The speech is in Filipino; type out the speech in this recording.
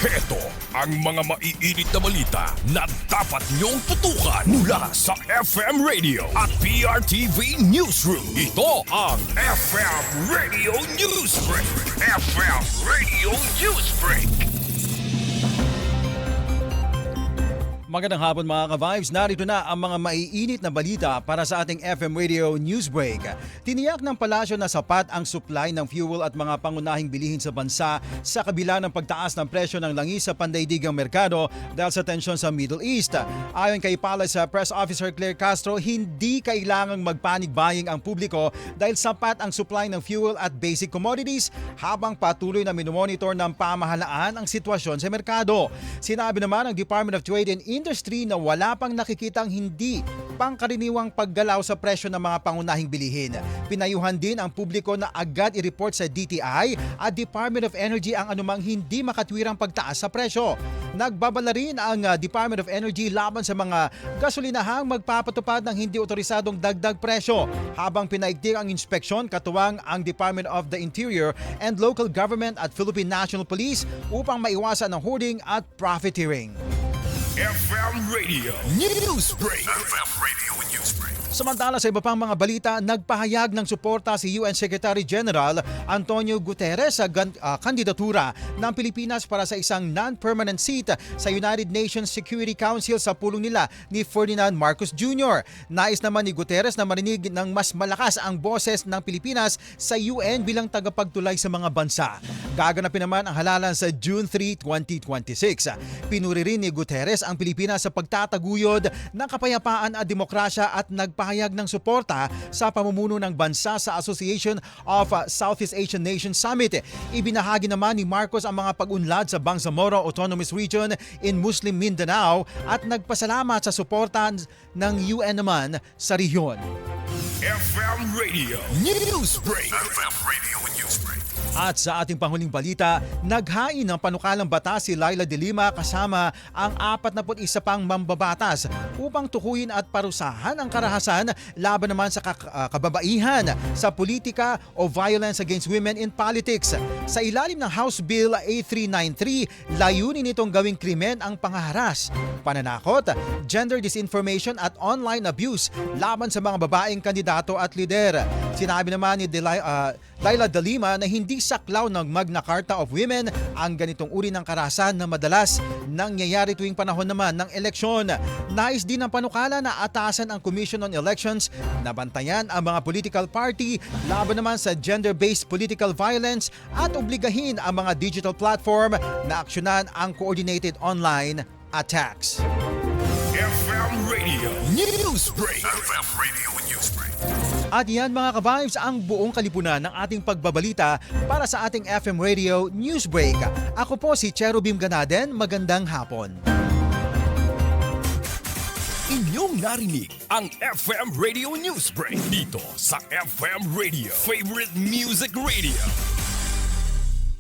Heto ang mga maiinit na balita na dapat niyong tutukan mula sa FM Radio at PRTV Newsroom. Ito ang FM Radio Newsbreak. FM Radio Newsbreak. Magandang hapon mga ka-Vibes, narito na ang mga maiinit na balita para sa ating FM Radio Newsbreak. Tiniyak ng palasyo na sapat ang supply ng fuel at mga pangunahing bilihin sa bansa sa kabila ng pagtaas ng presyo ng langis sa pandaigdigang merkado dahil sa tensyon sa Middle East. Ayon kay Palace Press Officer Claire Castro, hindi kailangang mag-panic buying ang publiko dahil sapat ang supply ng fuel at basic commodities habang patuloy na minomonitor ng pamahalaan ang sitwasyon sa merkado. Sinabi naman ng Department of Trade and Industry na wala pang nakikitang hindi pangkaraniwang paggalaw sa presyo ng mga pangunahing bilihin. Pinayuhan din ang publiko na agad i-report sa DTI at Department of Energy ang anumang hindi makatwirang pagtaas sa presyo. Nagbabala rin ang Department of Energy laban sa mga gasolinahang magpapatupad ng hindi otorisadong dagdag presyo habang pinaigting ang inspeksyon katuwang ang Department of the Interior and Local Government at Philippine National Police upang maiwasan ang hoarding at profiteering. FM Radio Newsbreak. FM Radio Newsbreak. Samantala sa iba pang mga balita, nagpahayag ng suporta si UN Secretary General Antonio Guterres sa kandidatura ng Pilipinas para sa isang non-permanent seat sa United Nations Security Council sa pulong nila ni Ferdinand Marcos Jr. Nais naman ni Guterres na marinig ng mas malakas ang boses ng Pilipinas sa UN bilang tagapagtulay sa mga bansa. Gaganapin naman ang halalan sa June 3, 2026. Pinuri rin ni Guterres ang Pilipinas sa pagtataguyod ng kapayapaan at demokrasya at nagpahayag ng suporta sa pamumuno ng bansa sa Association of Southeast Asian Nations Summit. Ibinahagi naman ni Marcos ang mga pag-unlad sa Bangsamoro Autonomous Region in Muslim Mindanao at nagpasalamat sa suporta ng UN naman sa rehiyon. FM Radio Newsbreak. FM Radio Newsbreak. At sa ating panghuling balita, naghain ng panukalang batas si Laila de Lima kasama ang 41 pang mambabatas upang tukuyin at parusahan ang karahasan laban naman sa kababaihan sa politika o violence against women in politics. Sa ilalim ng House Bill A393, layunin nitong gawing krimen ang pangaharas, pananakot, gender disinformation at online abuse laban sa mga babaeng kandidato at lider. Sinabi naman ni Laila de Lima na hindi saklaw ng Magna Carta of Women ang ganitong uri ng karahasan na madalas nangyayari tuwing panahon naman ng eleksyon. Nais din ng panukala na atasan ang Commission on Elections na bantayan ang mga political party laban naman sa gender-based political violence at obligahin ang mga digital platform na aksyonan ang coordinated online attacks. FM Radio Newsbreak. FM Radio Newsbreak. At yan mga ka-Vibes ang buong kalipunan ng ating pagbabalita para sa ating FM Radio Newsbreak. Ako po si Cherubim Ganaden, magandang hapon. Inyong narinig ang FM Radio Newsbreak dito sa FM Radio, Favorite Music Radio.